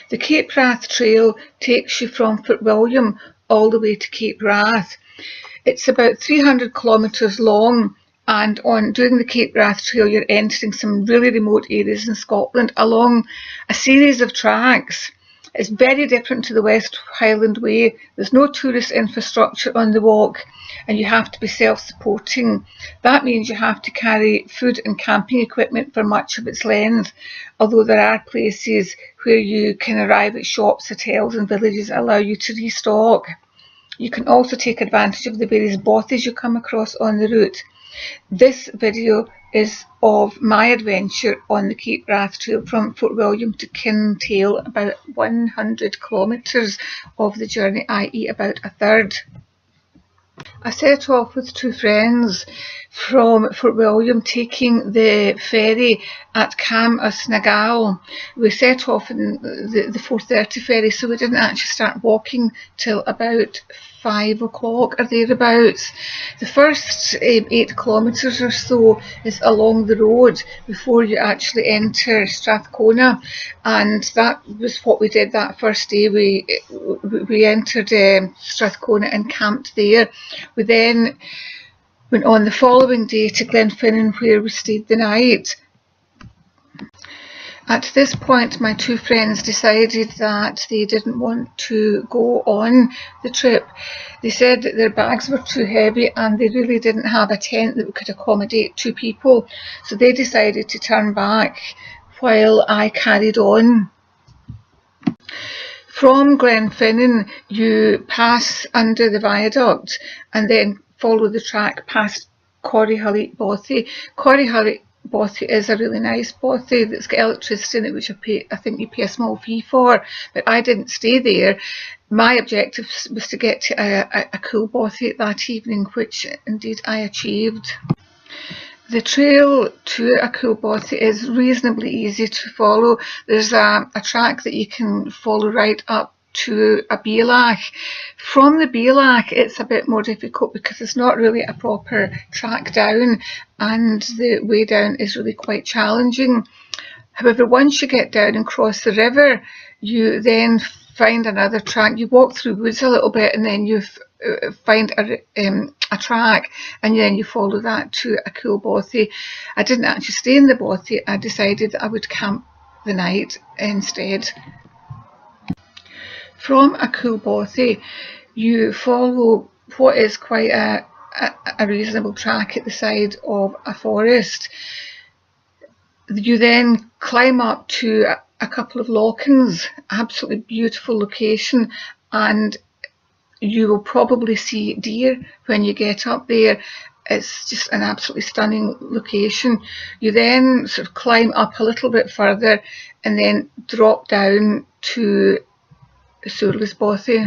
The Cape Wrath Trail takes you from Fort Willam all the way to Cape Wrath. It's about 300 kilometres long, and on doing the Cape Wrath Trail you're entering some really remote areas in Scotland along a series of tracks. It's very different to the West Highland Way. There's no tourist infrastructure on the walk, and you have to be self-supporting. That means you have to carry food and camping equipment for much of its length, although there are places where you can arrive at shops, hotels and villages that allow you to restock. You can also take advantage of the various bothies you come across on the route. This video is of my adventure on the Cape Wrath Trail from Fort Willam to Kintail, about 100 kilometres of the journey, i.e. about a third. I set off with two friends from Fort Willam, taking the ferry at Shenavall. We set off in the 4:30 ferry, so we didn't actually start walking till about 5 o'clock or thereabouts. The first 8 kilometres or so is along the road before you actually enter Strathcona, and that was what we did that first day. We entered Strathcona and camped there. We then went on the following day to Glenfinnan, where we stayed the night. At this point, my two friends decided that they didn't want to go on the trip. They said that their bags were too heavy and they really didn't have a tent that could accommodate 2 people. So they decided to turn back while I carried on. From Glenfinnan, you pass under the viaduct and then follow the track past Corryhully Bothy. Corryhully Bothy is a really nice bothy that's got electricity in it, which I think you pay a small fee for, but I didn't stay there. My objective was to get to a cool bothy that evening, which indeed I achieved. The trail to a cool bothy is reasonably easy to follow. There's a track that you can follow right up to a beelach. From the beelach it's a bit more difficult because it's not really a proper track down, and the way down is really quite challenging. However, once you get down and cross the river, you then find another track. You walk through woods a little bit and then you find a track, and then you follow that to a cool bothy. I didn't actually stay in the bothy. I decided that I would camp the night instead. From a cool bothy, you follow what is quite a reasonable track at the side of a forest. You then climb up to a couple of lochans, absolutely beautiful location, and you will probably see deer when you get up there. It's just an absolutely stunning location. You then sort of climb up a little bit further and then drop down to Surly's Bothy.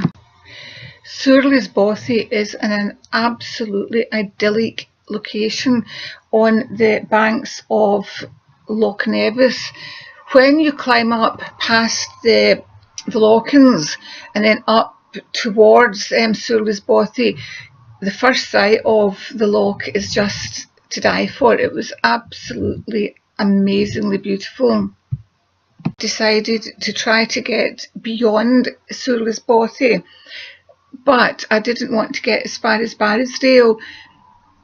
Surly's Bothy is in an absolutely idyllic location on the banks of Loch Nevis. When you climb up past the lochans and then up towards Surly's Bothy, the first sight of the loch is just to die for. It was absolutely amazingly beautiful. Decided to try to get beyond Surly's Bothy, but I didn't want to get as far as Barrisdale,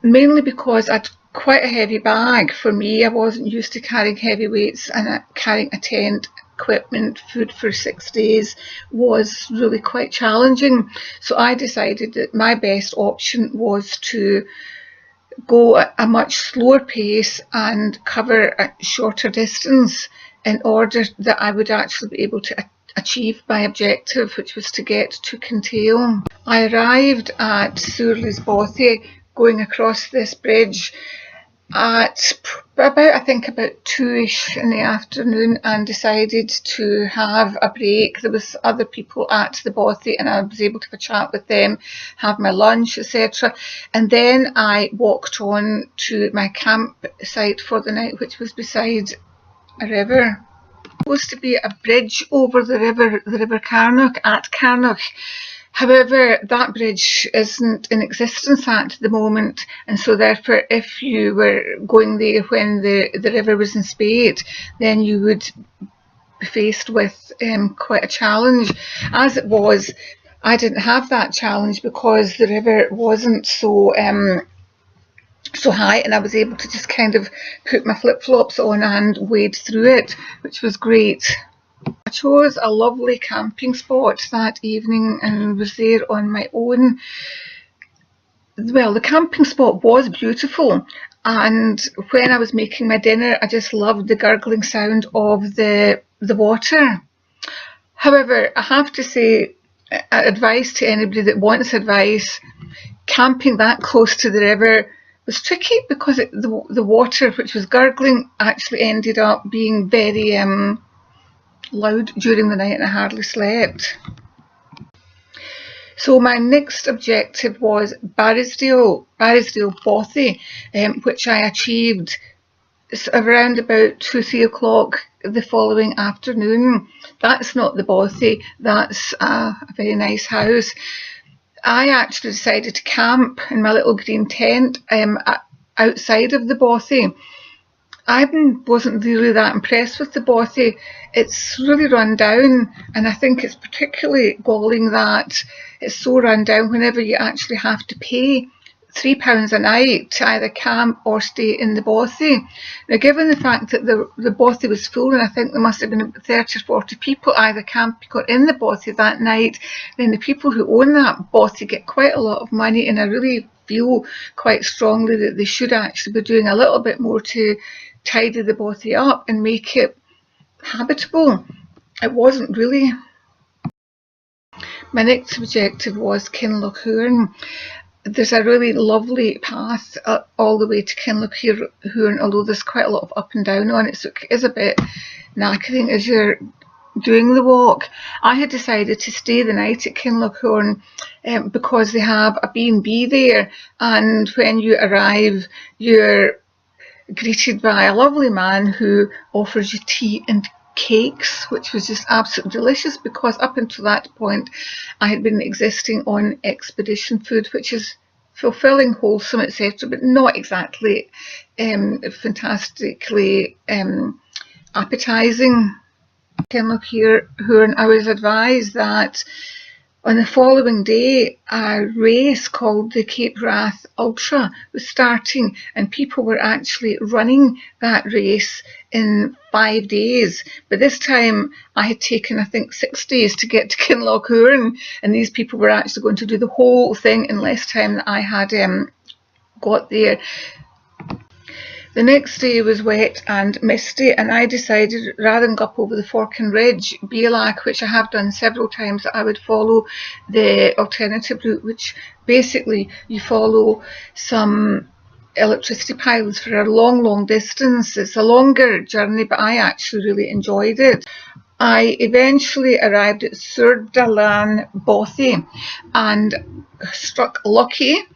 mainly because I'd quite a heavy bag. For me, I wasn't used to carrying heavy weights, and carrying a tent, equipment, food for 6 days was really quite challenging. So I decided that my best option was to go at a much slower pace and cover a shorter distance in order that I would actually be able to achieve my objective, which was to get to Kintail. I arrived at Surly's Bothy going across this bridge at about 2ish in the afternoon, and decided to have a break. There was other people at the bothy and I was able to have a chat with them, have my lunch, etc. And then I walked on to my campsite for the night, which was beside a river. Supposed to be a bridge over the river Kinloch at Kinloch. However, that bridge isn't in existence at the moment, and so therefore if you were going there when the river was in spate, then you would be faced with quite a challenge. As it was, I didn't have that challenge because the river wasn't so high, and I was able to just kind of put my flip-flops on and wade through it, which was great. I chose a lovely camping spot that evening and was there on my own. Well, the camping spot was beautiful, and when I was making my dinner, I just loved the gurgling sound of the water. However, I have to say, advice to anybody that wants advice, camping that close to the river was tricky because the water, which was gurgling, actually ended up being very loud during the night, and I hardly slept. So my next objective was Barrisdale Bothy, which I achieved around about 2-3 o'clock the following afternoon. That's not the bothy, that's a very nice house. I actually decided to camp in my little green tent outside of the bothy. I wasn't really that impressed with the bothy. It's really run down, and I think it's particularly galling that it's so run down whenever you actually have to pay £3 a night to either camp or stay in the bothy. Now, given the fact that the bothy was full, and I think there must have been 30 or 40 people either camping or in the bothy that night, then the people who own that bothy get quite a lot of money, and I really feel quite strongly that they should actually be doing a little bit more to tidy the bothy up and make it habitable. It wasn't really. My next objective was Kinloch Hourn. There's a really lovely path all the way to Kinloch Hourn, although there's quite a lot of up and down on it, so it is a bit knackering as you're doing the walk. I had decided to stay the night at Kinloch Hourn because they have a B&B there, and when you arrive you're greeted by a lovely man who offers you tea and cakes, which was just absolutely delicious, because up until that point I had been existing on expedition food, which is fulfilling, wholesome, etc., but not exactly fantastically appetizing. Kinloch Hourn, I was advised that on the following day a race called the Cape Wrath Ultra was starting, and people were actually running that race in 5 days. But this time I had taken, I think, 6 days to get to Kinloch Hourn, and these people were actually going to do the whole thing in less time than I had got there. The next day was wet and misty, and I decided, rather than go up over the Forkin Ridge, Bealach, which I have done several times, that I would follow the alternative route, which basically you follow some electricity pylons for a long distance. It's a longer journey, but I actually really enjoyed it. I eventually arrived at Surdalan Bothy and struck lucky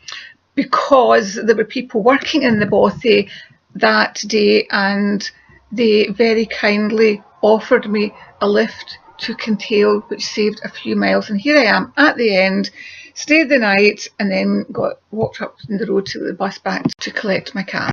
because there were people working in the bothy that day, and they very kindly offered me a lift to Kintail, which saved a few miles. And here I am at the end, stayed the night, and then walked up the road to the bus back to collect my cat.